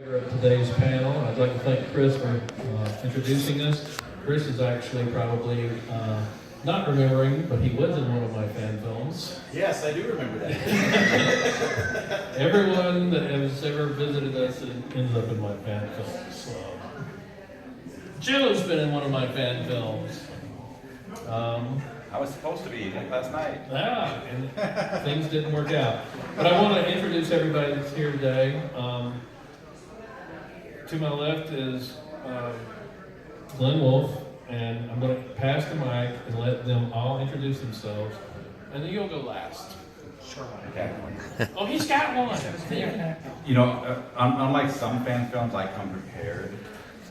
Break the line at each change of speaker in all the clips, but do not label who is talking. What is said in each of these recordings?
Of today's panel. I'd like to thank Chris for introducing us. Chris is actually probably not remembering, but he was in one of my fan films.
Yes, I do remember that.
Everyone that has ever visited us ends up in my fan films. Joe's been in one of my fan films.
I was supposed to be last night.
And things didn't work out. But I want to introduce everybody that's here today. To my left is Glenn Wolf, and I'm going to pass the mic and let them all introduce themselves, and then you'll go last.
Sure.
Okay.
Oh, he's got one.
You know, unlike some fan films, I come prepared.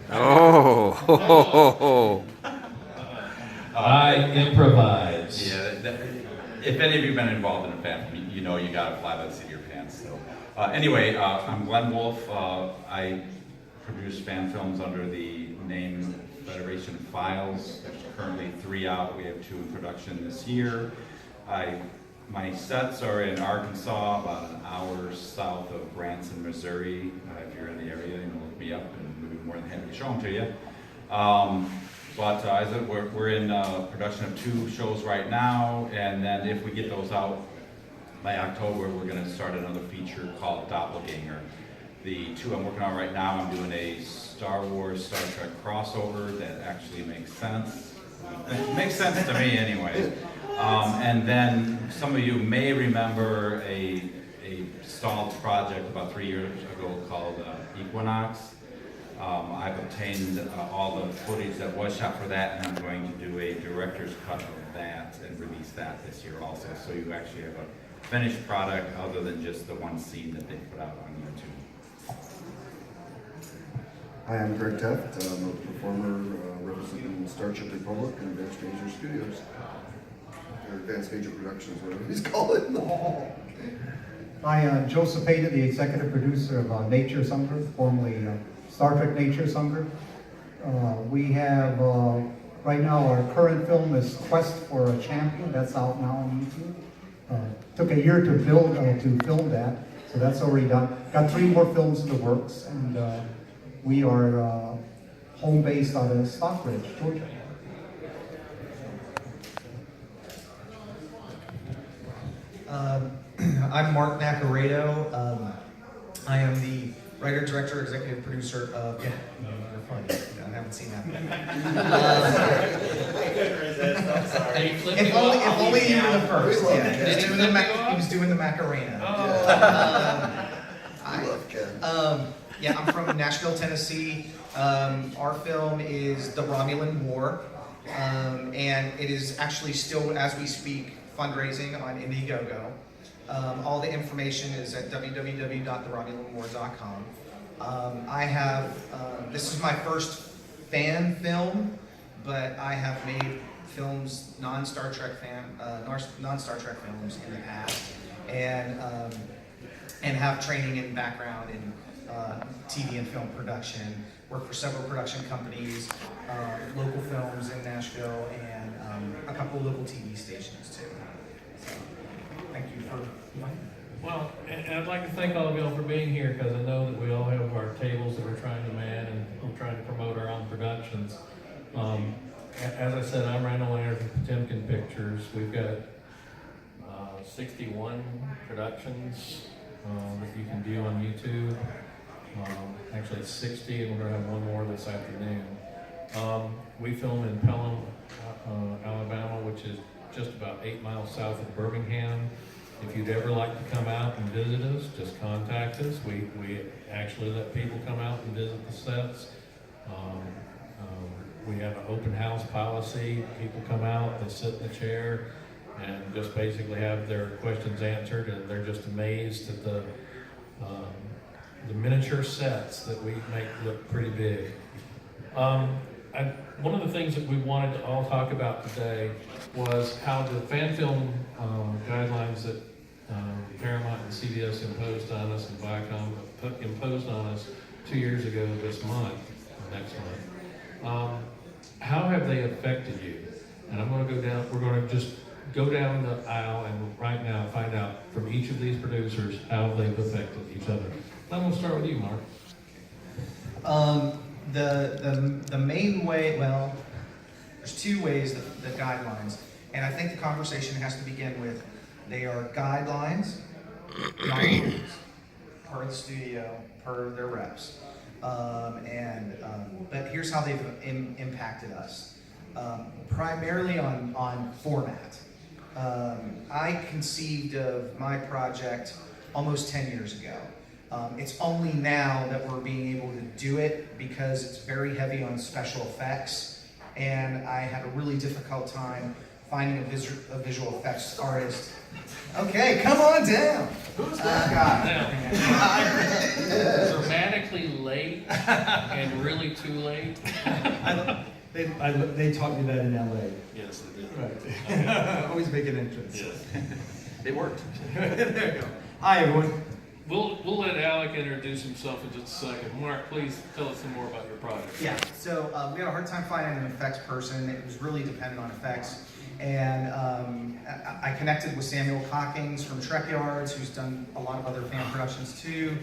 Oh,
I improvise.
Yeah. If any of you have been involved in a fan film, you know you got to fly by the seat of your pants. So, anyway, I'm Glenn Wolf. I produce fan films under the name Federation Files. There's currently 3 out. We have 2 in production this year. My sets are in Arkansas, about an hour south of Branson, Missouri. If you're in the area, you can look me up, and we'll be more than happy to show them to you. But as I said, we're in production of 2 shows right now, and then if we get those out by October, we're going to start another feature called Doppelganger. The 2 I'm working on right now, I'm doing a Star Wars, Star Trek crossover that actually makes sense. It makes sense to me anyway. And then some of you may remember a stalled project about 3 years ago called Equinox. I've obtained all the footage that was shot for that, and I'm going to do a director's cut of that and release that this year also. So you actually have a finished product other than just the one scene that they put out on YouTube.
Hi, I'm Greg Teft. I'm a performer representing Star Trek Republic and Advanced Major Studios. Or Advanced Major Productions, whatever he's called it.
Hi, Joe Cepeda, the executive producer of Nature Sunger, formerly Star Trek Nature Sunger. We have, right now, our current film is Quest for a Champion. That's out now on YouTube. Took a year to film that, so that's already done. Got 3 more films in the works, and we are home based out of Stockbridge, Georgia.
I'm Mark Nacaredo. I am the writer, director, executive producer of. Yeah, you're funny. I haven't seen that yet. I couldn't resist. I'm sorry. If only you were the first. Yeah, he was doing the Macarena.
I love Ken.
Yeah, I'm from Nashville, Tennessee. Our film is The Romulan War, and it is actually still, as we speak, fundraising on Indiegogo. All the information is at www.theromulanwar.com. I have, this is my first fan film, but I have made films, non-Star Trek films in the past, and have training and background in TV and film production. Worked for several production companies, local films in Nashville, and a couple local TV stations too. So, thank you for inviting me.
Well, and I'd like to thank all of y'all for being here, because I know that we all have our tables that we're trying to man, and we're trying to promote our own productions. As I said, I'm Randall from Timken Pictures. We've got 61 productions that you can view on YouTube. Actually it's 60, and we're going to have one more this afternoon. We film in Pelham, Alabama, which is just about 8 miles south of Birmingham. If you'd ever like to come out and visit us, just contact us. We actually let people come out and visit the sets. We have an open house policy. People come out, they sit in the chair, and just basically have their questions answered, and they're just amazed at the miniature sets that we make look pretty big. One of the things that we wanted to all talk about today was how the fan film guidelines that Paramount and CBS imposed on us, and Viacom imposed on us 2 years ago this month, next month. How have they affected you? And I'm going to go down, we're going to just go down the aisle and right now find out from each of these producers how they've affected each other. I'm going to start with you, Mark.
The main way, well, there's two ways, the guidelines, and I think the conversation has to begin with, they are guidelines, not rules, per the studio, per their reps. But here's how they've impacted us. Primarily on format. I conceived of my project almost 10 years ago. It's only now that we're being able to do it because it's very heavy on special effects, and I had a really difficult time finding a visual effects artist. Okay, come on down.
Who's that guy?
Dramatically late and really too late.
They taught me that in LA.
Yes, they did.
Right. Always make an entrance.
Yes.
It worked.
There you go. Hi, everyone.
We'll let Alec introduce himself in just a second. Mark, please tell us some more about your project.
Yeah, so we had a hard time finding an effects person. It was really dependent on effects. And I connected with Samuel Cockings from Treklanta, who's done a lot of other fan productions too.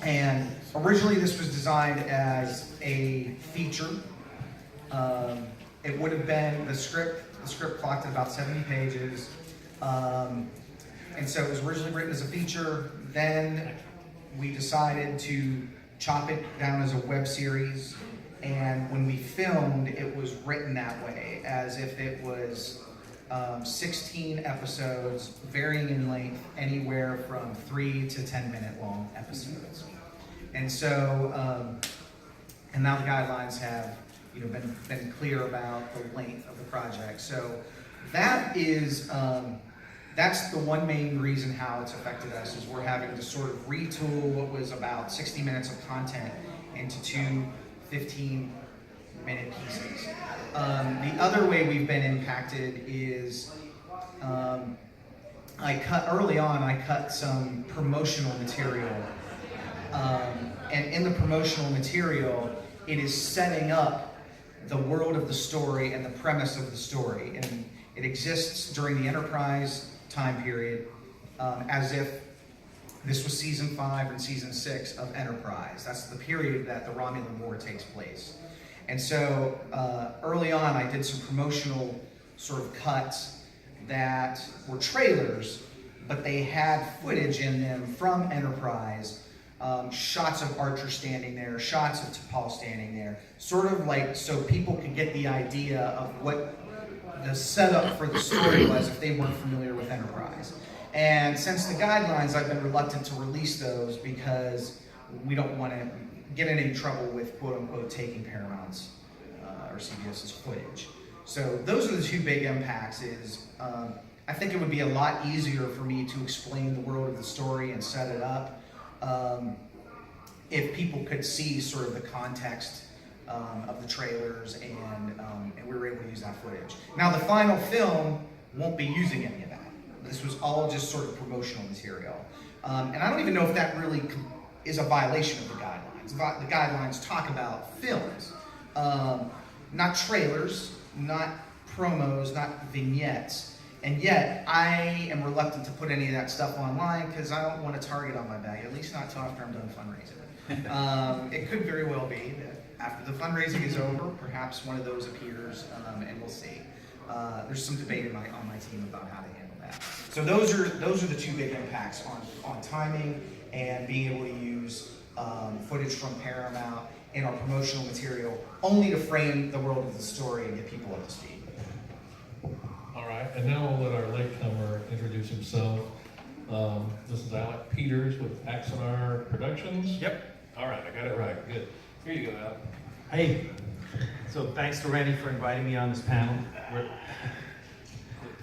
And originally this was designed as a feature. It would have been the script clocked at about 70 pages. And so it was originally written as a feature. Then we decided to chop it down as a web series. And when we filmed, it was written that way, as if it was 16 episodes, varying in length, anywhere from 3 to 10-minute long episodes. And so, and now the guidelines have, been clear about the length of the project. So that is, that's the one main reason how it's affected us, is we're having to sort of retool what was about 60 minutes of content into 2 15-minute pieces. The other way we've been impacted is early on I cut some promotional material. And in the promotional material, it is setting up the world of the story and the premise of the story. And it exists during the Enterprise time period as if this was season 5 and season 6 of Enterprise. That's the period that the Romulan War takes place. And so early on, I did some promotional sort of cuts that were trailers, but they had footage in them from Enterprise, shots of Archer standing there, shots of T'Pol standing there, sort of like so people could get the idea of what the setup for the story was if they weren't familiar with Enterprise. And since the guidelines, I've been reluctant to release those because we don't want to get in any trouble with quote-unquote taking Paramount's or CBS's footage. So those are the two big impacts. I think it would be a lot easier for me to explain the world of the story and set it up if people could see sort of the context of the trailers and we were able to use that footage. Now the final film won't be using any of that. This was all just sort of promotional material. And I don't even know if that really is a violation of the guidelines. The guidelines talk about films, not trailers, not promos, not vignettes. And yet, I am reluctant to put any of that stuff online because I don't want a target on my back, at least not until after I'm done fundraising. It could very well be that after the fundraising is over, perhaps one of those appears, and we'll see. There's some debate on my team about how to handle that. So those are the two big impacts on timing and being able to use footage from Paramount in our promotional material only to frame the world of the story and get people up to speed.
All right, and now we'll let our latecomer introduce himself. This is Alec Peters with Axonar Productions.
Yep.
All right, I got it right. Good. Here you go, Alec.
Hey. So thanks to Randy for inviting me on this panel.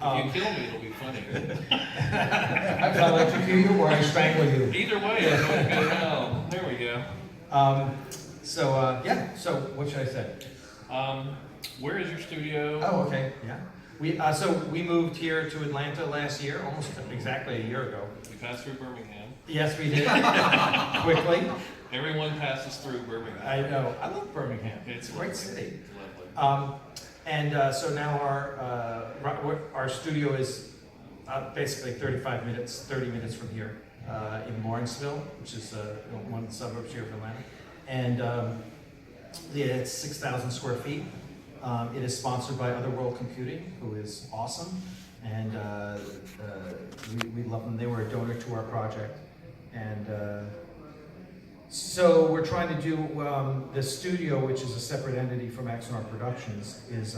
If you kill me, it'll be funny.
I'll electrocute you or I strangle you.
Either way, it's going to go well. There we go.
So what should I say?
Where is your studio?
Oh, okay, yeah. We moved here to Atlanta last year, almost exactly a year ago.
We passed through Birmingham.
Yes, we did. Quickly.
Everyone passes through Birmingham.
I know. I love Birmingham.
It's
a great
lovely.
city.
Lovely.
So now our studio is basically 30 minutes from here. in Lawrenceville, which is one of the suburbs here of Atlanta. And it's 6,000 square feet. It is sponsored by Otherworld Computing, who is awesome. And we love them. They were a donor to our project. And so we're trying to do the studio, which is a separate entity from Axonar Productions, is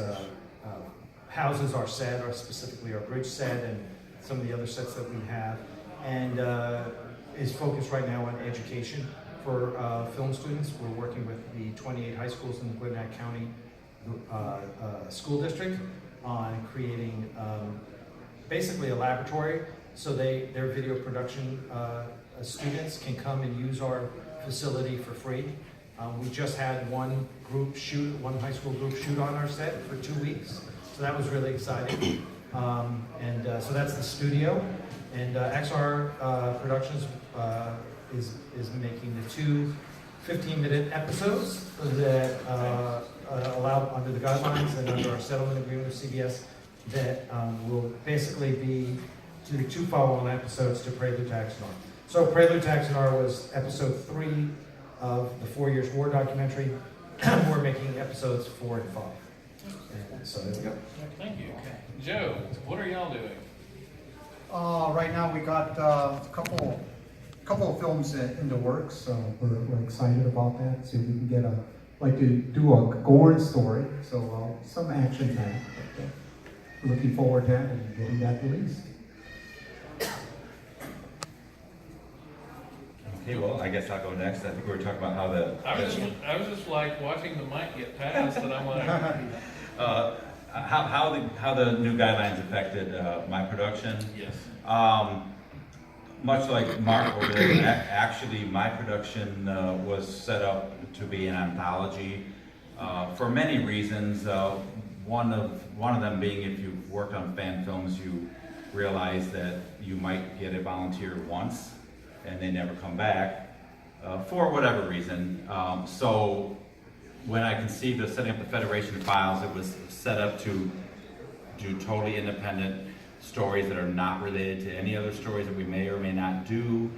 houses our set, or specifically our bridge set, and some of the other sets that we have, and is focused right now on education for film students. We're working with the 28 high schools in the Gwinnett County School District on creating basically a laboratory, so their video production students can come and use our facility for free. We just had one high school group shoot on our set for 2 weeks, so that was really exciting. So that's the studio, and XR Productions is making the 2 15-minute episodes that allow under the guidelines and under our settlement agreement with CBS that will basically be the 2 follow-on episodes to Prelude to Axonar. So Prelude to Axonar was episode 3 of the 4 Years War documentary. We're making episodes 4 and 5. And so there we go.
Thank you. Joe, what are y'all doing?
Right now we got a couple of films in the works, so we're excited about that. See if we can get like to do a Gorn story, so some action packed. Looking forward to that and getting that released.
Okay, well, I guess I'll go next. I think we were talking about how the...
I was just like watching the mic get passed, and I'm like,
how the new guidelines affected my production.
yes.
Much like Mark over there, actually my production was set up to be an anthology for many reasons. One of them being, if you've worked on fan films, you realize that you might get a volunteer once and they never come back for whatever reason. So when I conceived of setting up the Federation files, it was set up to do totally independent stories that are not related to any other stories that we may or may not do.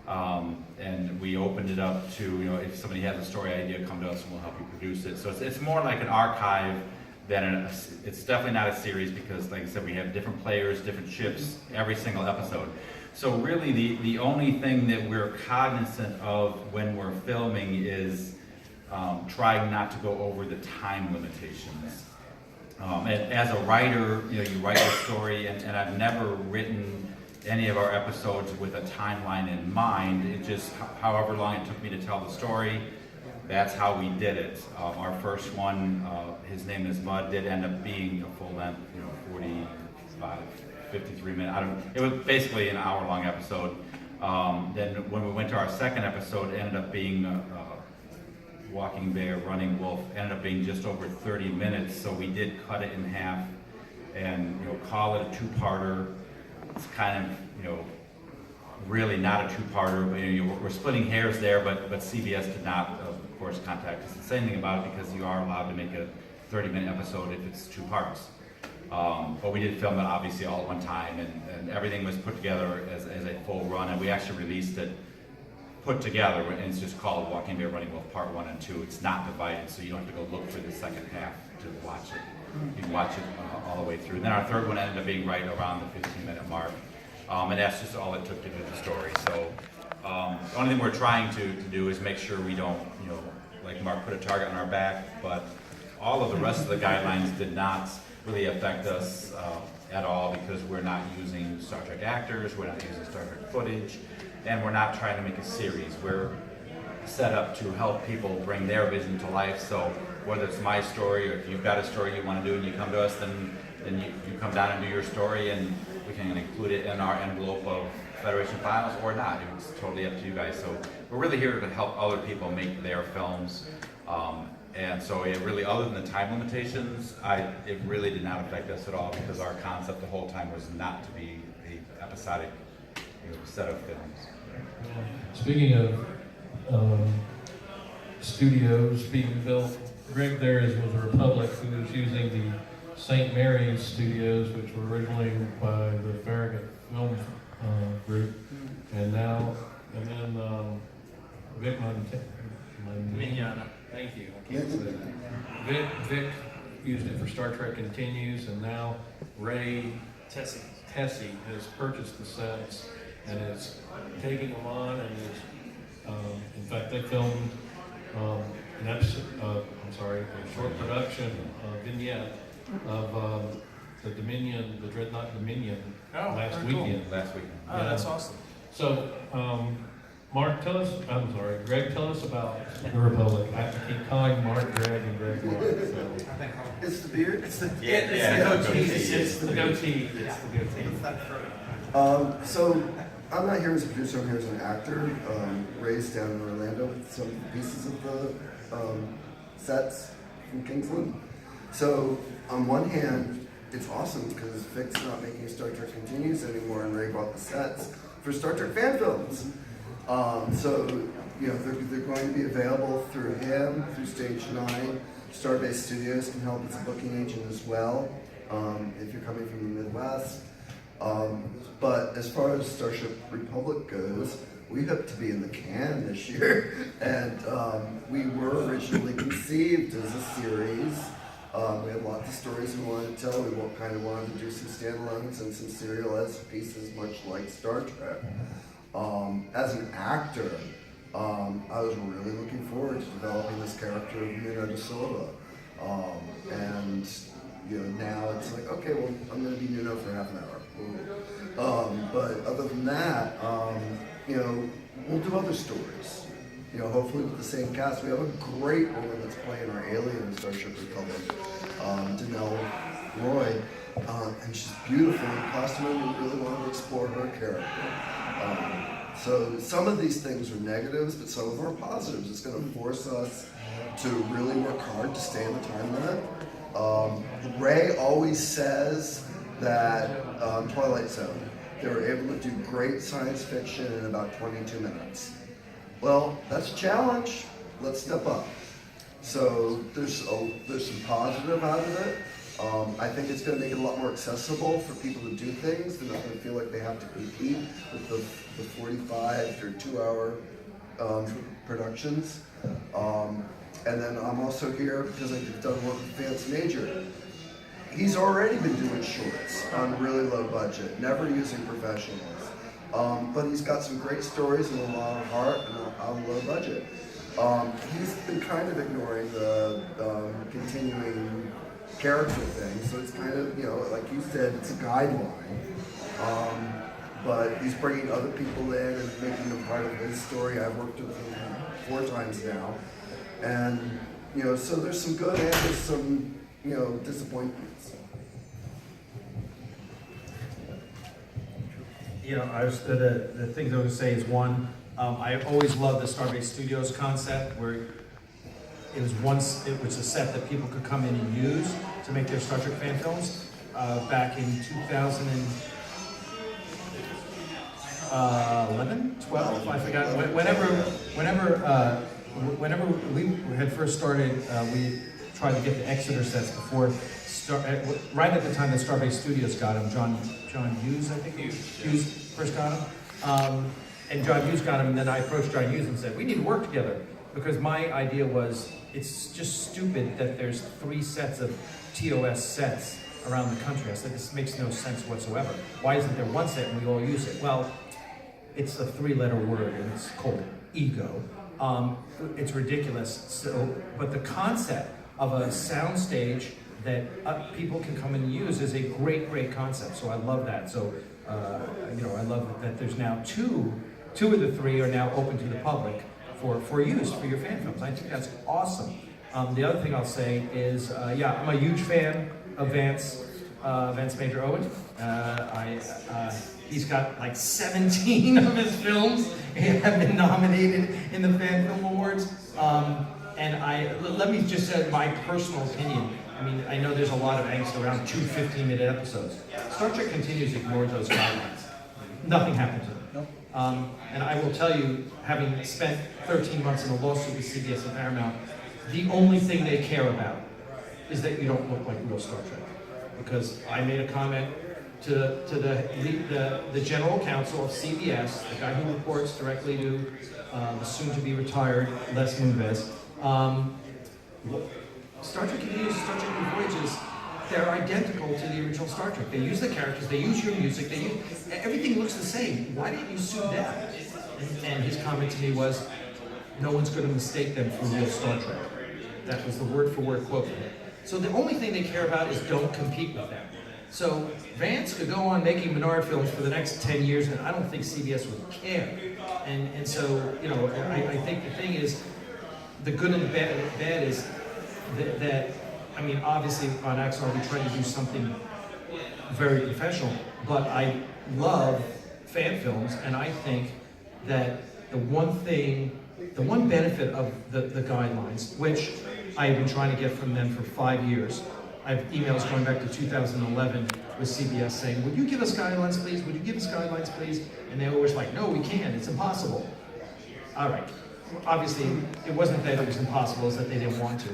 And we opened it up to, if somebody has a story idea, come to us and we'll help you produce it. So it's more like an archive than it's definitely not a series, because like I said, we have different players, different ships, every single episode. So really the only thing that we're cognizant of when we're filming is trying not to go over the time limitations. As a writer, you write your story, and I've never written any of our episodes with a timeline in mind. It just, however long it took me to tell the story, that's how we did it. Our first one, his name is Mud, did end up being a full length, 45, 53 minutes. It was basically an hour-long episode. Then when we went to our second episode, it ended up being Walking Bear, Running Wolf, ended up being just over 30 minutes. So we did cut it in half and call it a 2-parter. It's kind of really not a 2-parter. But, we're splitting hairs there, but CBS did not, of course, contact us and say anything about it, because you are allowed to make a 30-minute episode if it's 2 parts. But we did film it obviously all at one time, and everything was put together as a full run, and we actually released it put together, and it's just called Walking Bear, Running Wolf Part 1 and 2. It's not divided, so you don't have to go look for the second half to watch it. You can watch it all the way through. And then our third one ended up being right around the 15-minute mark, and that's just all it took to do the story. So the only thing we're trying to do is make sure we don't, like Mark, put a target on our back, but all of the rest of the guidelines did not really affect us at all, because we're not using Star Trek actors, we're not using Star Trek footage, and we're not trying to make a series. We're set up to help people bring their vision to life. So whether it's my story, or if you've got a story you want to do and you come to us, then you come down and do your story, and we can include it in our envelope of Federation files or not. It's totally up to you guys. So we're really here to help other people make their films. And so it really, other than the time limitations, it really did not affect us at all, because our concept the whole time was not to be a episodic set of films.
Speaking of studios being built, Greg there was a Republic who was using the St. Mary's studios, which were originally by the Farragut Film group. And now, and then Vic
Mignogna.
Thank you, I can't say that. Vic used it for Star Trek Continues, and now Ray
Tessie.
Tessie has purchased the sets and is taking them on, and is, in fact, they filmed an episode, a short production vignette of the Dominion, the Dreadnought Dominion last
very cool.
weekend.
Last week.
Oh, that's awesome.
So, Greg, tell us about the Republic. I keep calling Mark Greg and Greg Mark, so.
It's the beard, it's the.
It's the goatee.
So, I'm not here as a producer, I'm here as an actor, raised down in Orlando with some pieces of the sets from Kingsland. So, on one hand, it's awesome because Vic's not making Star Trek Continues anymore, and Ray bought the sets for Star Trek fan films. So, they're going to be available through him, through Stage 9. Starbase Studios can help as a booking agent as well, if you're coming from the Midwest. But as far as Starship Republic goes, we hope to be in the can this year. And we were originally conceived as a series. We had lots of stories we wanted to tell. We kind of wanted to do some standalones and some serialized pieces, much like Star Trek. As an actor, I was really looking forward to developing this character of Nuno da Silva. And now it's like, okay, well, I'm going to be Nuno for half an hour. But other than that, we'll do other stories. Hopefully with the same cast. We have a great woman that's playing our alien in Starship Republic, Danelle Roy, and she's beautiful in costume, and we really want to explore her character. So some of these things are negatives, but some of them are positives. It's going to force us to really work hard to stay in the time limit. Ray always says that Twilight Zone, they were able to do great science fiction in about 22 minutes. Well, that's a challenge. Let's step up. So there's some positive out of it. I think it's going to make it a lot more accessible for people to do things. They're not going to feel like they have to compete with the 45 or 2-hour productions. And then I'm also here because I've done work with Vance Major. He's already been doing shorts on really low budget, never using professionals. But he's got some great stories and a lot of heart and on a low budget. He's been kind of ignoring the continuing character thing, so it's kind of, like you said, it's a guideline. But he's bringing other people in and making them part of his story. I've worked with him 4 times now. And, so there's some good and there's some, disappointments.
The things I would say is one, I always loved the Starbase Studios concept where it was a set that people could come in and use to make their Star Trek fan films. Back in 2011, 12, I forgot. Whenever we had first started, we tried to get the Exeter sets before. Right at the time that Starbase Studios got them, John Hughes, I think Hughes first got them, and John Hughes got them, and then I approached John Hughes and said, we need to work together, because my idea was, it's just stupid that there's 3 sets of TOS sets around the country. I said, this makes no sense whatsoever. Why isn't there one set and we all use it? Well, it's a 3-letter word, and it's called ego. It's ridiculous. So, but the concept of a soundstage that people can come and use is a great, great concept. So I love that. So, I love that there's now two of the 3 are now open to the public for use for your fan films. I think that's awesome. The other thing I'll say is, I'm a huge fan of Vance Major Owen. He's got like 17 of his films have been nominated in the Fan Film Awards. Let me just say my personal opinion. I mean, I know there's a lot of angst around 2 15-minute episodes. Star Trek Continues ignored those guidelines. Nothing happened to them. Nope. And I will tell you, having spent 13 months in a lawsuit with CBS and Paramount, the only thing they care about is that you don't look like real Star Trek. Because I made a comment the general counsel of CBS, the guy who reports directly to the soon-to-be retired Les Moonves. Star Trek Continues, Star Trek New Voyages, they're identical to the original Star Trek. They use the characters, they use your music, everything looks the same. Why didn't you sue them? And his comment to me was, no one's going to mistake them for real Star Trek. That was the word-for-word quote. So the only thing they care about is don't compete with them. So Vance could go on making Menard films for the next 10 years, and I don't think CBS would care. And so, you know, I think the thing is, the good and the bad is that I mean, obviously on Axon we try to do something very professional, but I love fan films, and I think that the one benefit of the guidelines, which I've been trying to get from them for 5 years. I have emails going back to 2011 with CBS saying, would you give us guidelines, please? Would you give us guidelines, please? And they were always like, no, we can't, it's impossible. All right. Obviously, it wasn't that it was impossible, it's that they didn't want to.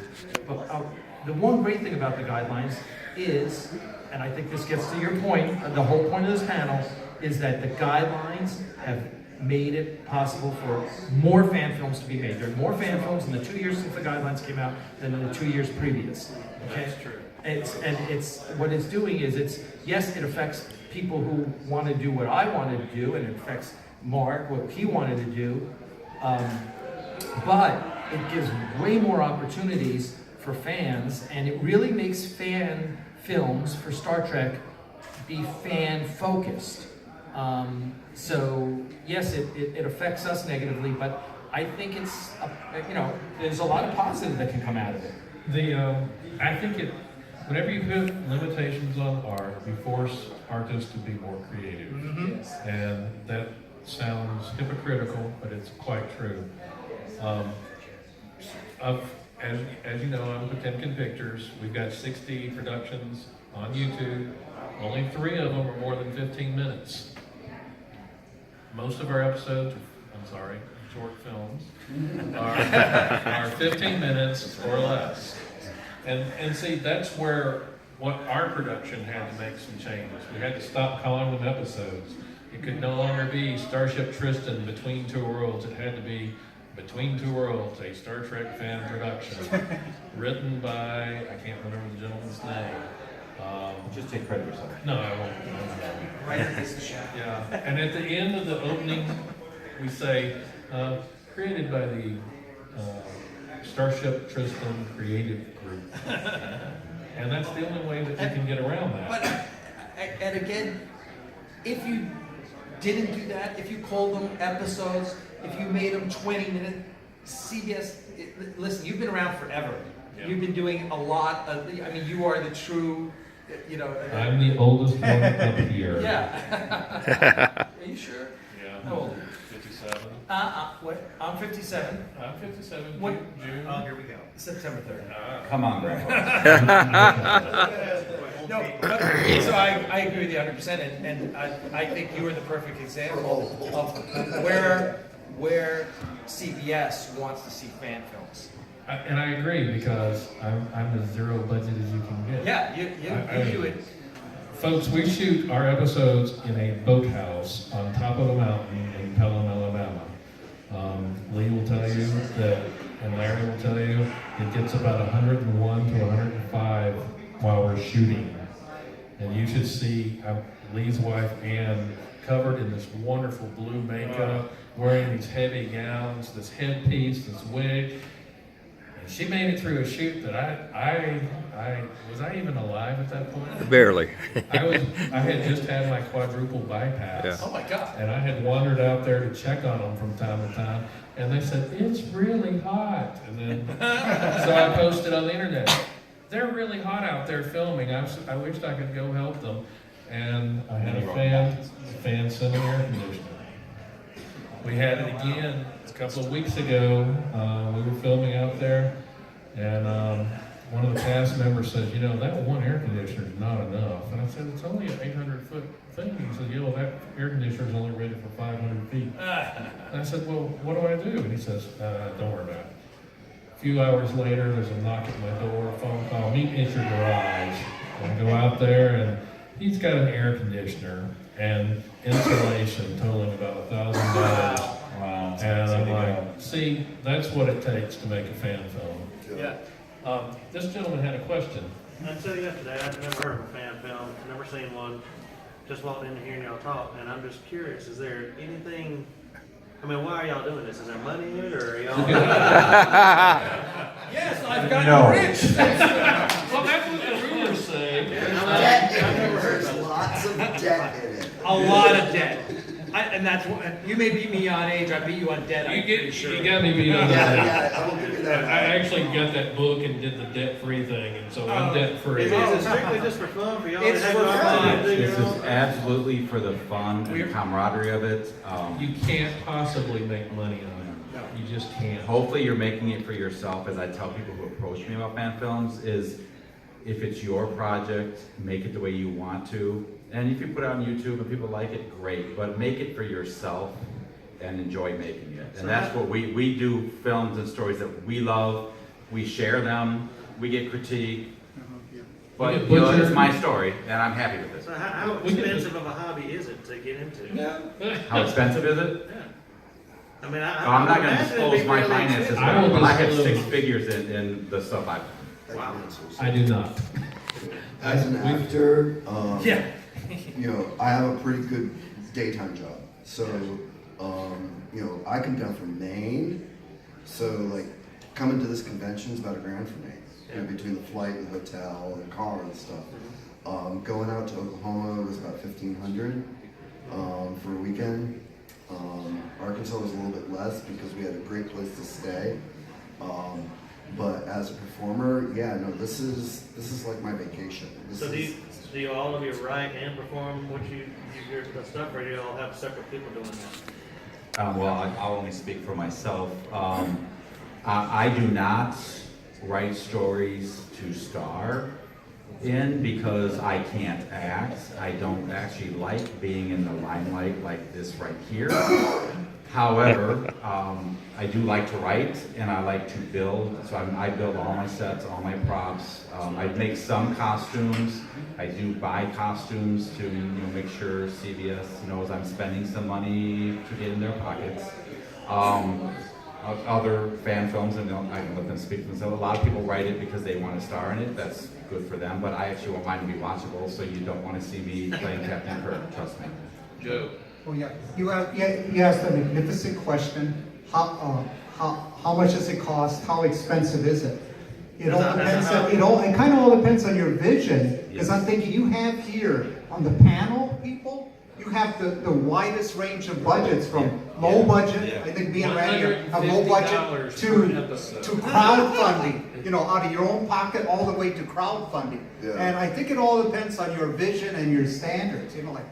But the one great thing about the guidelines is, and I think this gets to your point, the whole point of this panel, is that the guidelines have made it possible for more fan films to be made. There are more fan films in the 2 years since the guidelines came out than in the 2 years previous. Okay?
That's true.
It's what it's doing is yes, it affects people who want to do what I wanted to do, and it affects Mark, what he wanted to do, but it gives way more opportunities for fans, and it really makes fan films for Star Trek be fan focused. So yes, it affects us negatively, but I think it's, you know, there's a lot of positive that can come out of it.
I think whenever you put limitations on art, you force artists to be more creative.
Mm-hmm.
And that sounds hypocritical, but it's quite true. As you know, I'm with Timken Pictures. We've got 60 productions on YouTube. Only 3 of them are more than 15 minutes. Most of our episodes, short films, are 15 minutes or less. And see, that's where what our production had to make some changes. We had to stop calling them episodes. It could no longer be Starship Tristan, Between Two Worlds. It had to be Between Two Worlds, a Star Trek fan production, written by, I can't remember the gentleman's name.
Just take credit yourself.
No, I won't.
Writer is the chef.
Yeah, and at the end of the opening, we say, created by the Starship Tristan Creative Group. And that's the only way that you can get around that.
But, and again, if you didn't do that, if you called them episodes, if you made them 20-minute, CBS, listen, you've been around forever.
Yeah.
You've been doing a lot of, I mean, you are the true, you know.
I'm the oldest one up here.
Yeah. Are you sure?
Yeah.
How old are you?
57.
What? I'm 57.
I'm 57.
What?
June.
Oh, here we go.
September 3rd.
Come on, Grandpa.
No, but, so I agree with you 100%, and I think you are the perfect example of where CBS wants to see fan films.
And I agree, because I'm as zero budget as you can get.
Yeah, you do it.
Folks, we shoot our episodes in a boathouse on top of a mountain in Pelham, Alabama. Lee will tell you that, and Larry will tell you, it gets about 101 to 105 while we're shooting. And you should see Lee's wife, Ann, covered in this wonderful blue makeup, wearing these heavy gowns, this headpiece, this wig. And she made it through a shoot that was I even alive at that point?
Barely.
I had just had my quadruple bypass.
Yeah.
Oh my God.
And I had wandered out there to check on them from time to time, and they said, it's really hot. And then, so I posted on the internet, they're really hot out there filming. I wished I could go help them. And I had a fan send an air conditioner. We had it again a couple of weeks ago. We were filming out there, and one of the cast members said, you know, that one air conditioner is not enough. And I said, it's only an 800-foot thing. He said, that air conditioner is only rated for 500 feet. And I said, well, what do I do? And he says, don't worry about it. A few hours later, there's a knock at my door, a phone call, meet me at your garage. And I go out there, and He's got an air conditioner and insulation totaling about $1,000.
Wow.
And I'm like, see, that's what it takes to make a fan film.
Yeah.
This gentleman had a question.
I said yesterday, I've never heard of a fan film, never seen one. Just walked in hearing y'all talk, and I'm just curious, is there anything, I mean, why are y'all doing this? Is there money in it, or are y'all?
Yes, I've gotten
No.
rich.
Well, that's what the rumors say.
Debt in it. There's lots of debt in it.
A lot of debt. And that's what, you may beat me on age, I beat you on debt, I'm pretty sure.
You got me beat on
Yeah,
that.
yeah, I will give you
I
that.
actually got that book and did the debt-free thing, and so I'm debt-free.
Is it strictly just for fun for y'all?
It's
to have
for
y'all
fun.
do your
This
own?
is absolutely for the fun and camaraderie of it.
You can't possibly make money on it. You just can't.
Hopefully you're making it for yourself, as I tell people who approach me about fan films, is if it's your project, make it the way you want to. And if you put it on YouTube and people like it, great, but make it for yourself and enjoy making it. And that's what we do, films and stories that we love, we share them, we get critique, but you know, it's my story, and I'm happy with it.
So how expensive of a hobby is it to get into?
How expensive is it?
Yeah. I mean,
I'm not gonna disclose my finances,
I will
but I have
disclose.
6 figures in the stuff I've done.
Wow.
I do not.
As an actor,
Yeah.
you know, I have a pretty good daytime job. So, you know, I come down from Maine, so like coming to this convention is about $1,000 for me. You know, between the flight and the hotel and the car and stuff. Going out to Oklahoma was about $1,500 for a weekend. Arkansas was a little bit less because we had a great place to stay. But as a performer, yeah, no, this is like my vacation.
So do you all of you write and perform what your stuff, or do you all have separate people doing that?
Well, I'll only speak for myself. I do not write stories to star in because I can't act. I don't actually like being in the limelight like this right here. However, I do like to write and I like to build. So I build all my sets, all my props. I make some costumes. I do buy costumes to make sure CBS knows I'm spending some money to get in their pockets. Other fan films, and I can let them speak for themselves. A lot of people write it because they want to star in it. That's good for them, but I actually want mine to be watchable, so you don't want to see me playing Captain Kirk, trust me.
Joe.
Oh, yeah. You asked a magnificent question. How much does it cost? How expensive is it? It all depends. It kind of all depends on your vision. Because I'm thinking you have here on the panel, people, you have the widest range of budgets from low budget. I think me and Randy have low budget to crowdfunding. You know, out of your own pocket all the way to crowdfunding.
Yeah.
And I think it all depends on your vision and your standards. You know, like,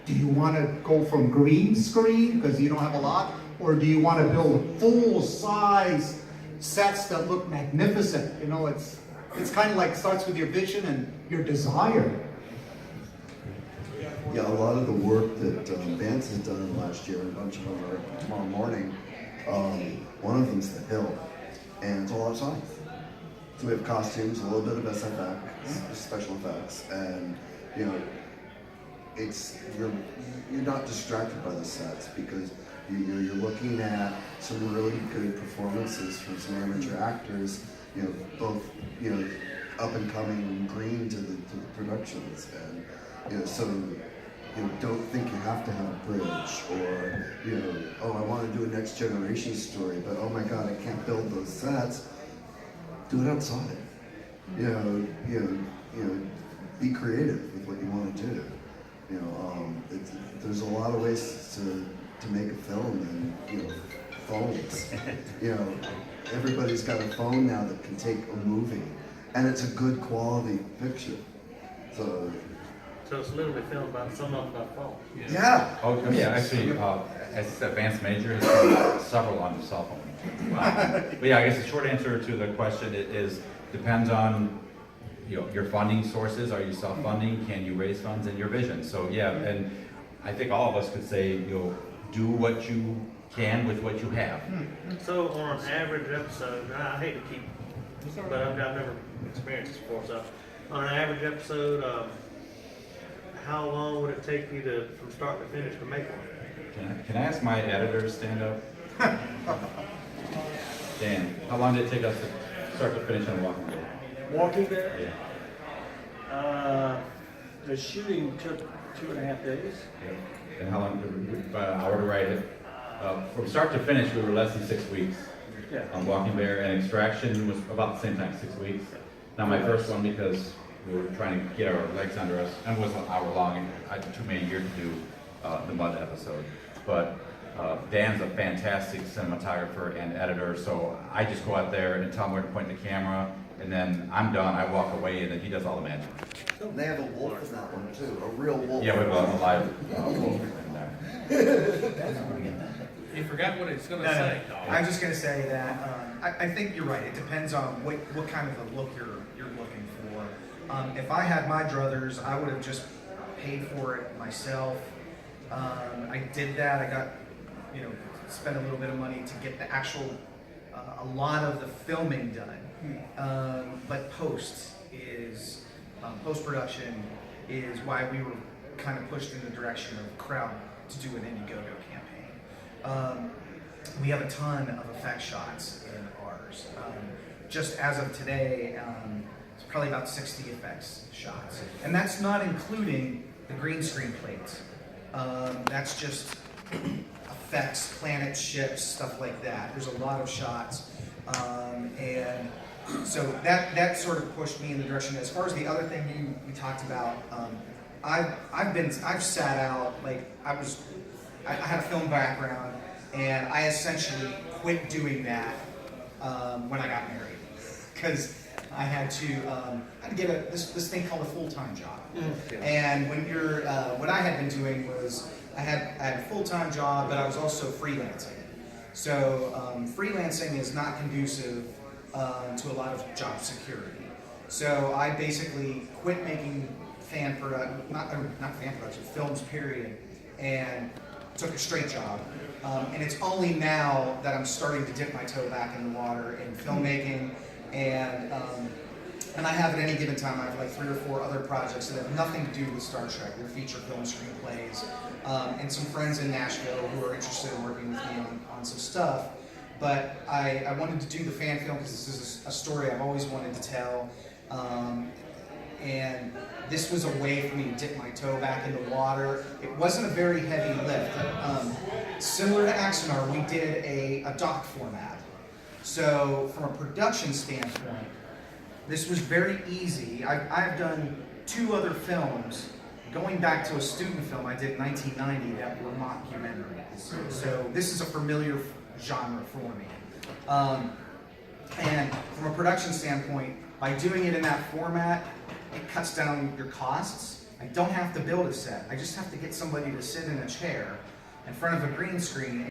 do you want to go from green screen because you don't have a lot, or do you want to build full size sets that look magnificent? You know, it's kind of like starts with your vision and your desire.
Yeah, a lot of the work that Vance has done last year, and a bunch of them are tomorrow morning. One of them's the Hill, and it's all outside. So we have costumes, a little bit of SFX, special effects, and you know, you're not distracted by the sets because you're looking at some really good performances from some amateur actors. You know, both up and coming green to the productions, and you know, so. Don't think you have to have a bridge, or oh, I want to do a next generation story, but oh my God, I can't build those sets. Do it outside. Be creative with what you want to do. There's a lot of ways to make a film, and phones. Everybody's got a phone now that can take a movie, and it's a good quality picture. So
it's literally filmed by someone by phone.
yeah.
Oh, yeah, actually, as advanced major, has done several on the cell phone. But yeah, I guess the short answer to the question is depends on your funding sources. Are you self-funding? Can you raise funds? And your vision. So yeah, and I think all of us could say, do what you can with what you have.
So on an average episode, and I hate to keep, but I've never experienced this before. So on an average episode, how long would it take you to, from start to finish, to make one?
Can I ask my editor to stand up? Dan, how long did it take us to start to finish on Walking Bear?
Walking Bear,
Yeah.
the shooting took 2.5 days.
Yeah. And how long did we, about an hour to write it? From start to finish, we were less than 6 weeks
Yeah.
on Walking Bear, and Extraction was about the same time, 6 weeks. Not my first one because we were trying to get our legs under us, and it was an hour long, and I took me a year to do the Mud episode. But Dan's a fantastic cinematographer and editor, so I just go out there and tell him where to point the camera, and then I'm done, I walk away, and then he does all the magic.
They have a wolf in that one too, a real wolf.
Yeah, we have a live wolf in there.
He forgot what he's gonna
No, no,
say.
I'm just gonna say that, I think you're right, it depends on what kind of a look you're looking for. If I had my druthers, I would have just paid for it myself. I did that, I got, spent a little bit of money to get the actual, a lot of the filming done. But post-production is why we were kind of pushed in the direction of crowd to do an Indiegogo campaign. We have a ton of effect shots in ours. Just as of today, it's probably about 60 effects shots. And that's not including the green screen plates. That's just effects, planets, ships, stuff like that. There's a lot of shots. And so that sort of pushed me in the direction. As far as the other thing we talked about, I've sat out, like I had a film background, and I essentially quit doing that when I got married, because I had to get this thing called a full-time job. And when what I had been doing was I had a full-time job, but I was also freelancing. So freelancing is not conducive to a lot of job security. So I basically quit making not fan production, films period, and took a straight job. And it's only now that I'm starting to dip my toe back in the water in filmmaking, and I have at any given time, I have like 3 or 4 other projects that have nothing to do with Star Trek. They're feature film screenplays, and some friends in Nashville who are interested in working with me on some stuff. But I wanted to do the fan film because this is a story I've always wanted to tell. And this was a way for me to dip my toe back in the water. It wasn't a very heavy lift. Similar to Axonar, we did a doc format. So from a production standpoint, this was very easy. I've done 2 other films, going back to a student film I did in 1990 that were mockumentaries. So this is a familiar genre for me. And from a production standpoint, by doing it in that format, it cuts down your costs. I don't have to build a set. I just have to get somebody to sit in a chair in front of a green screen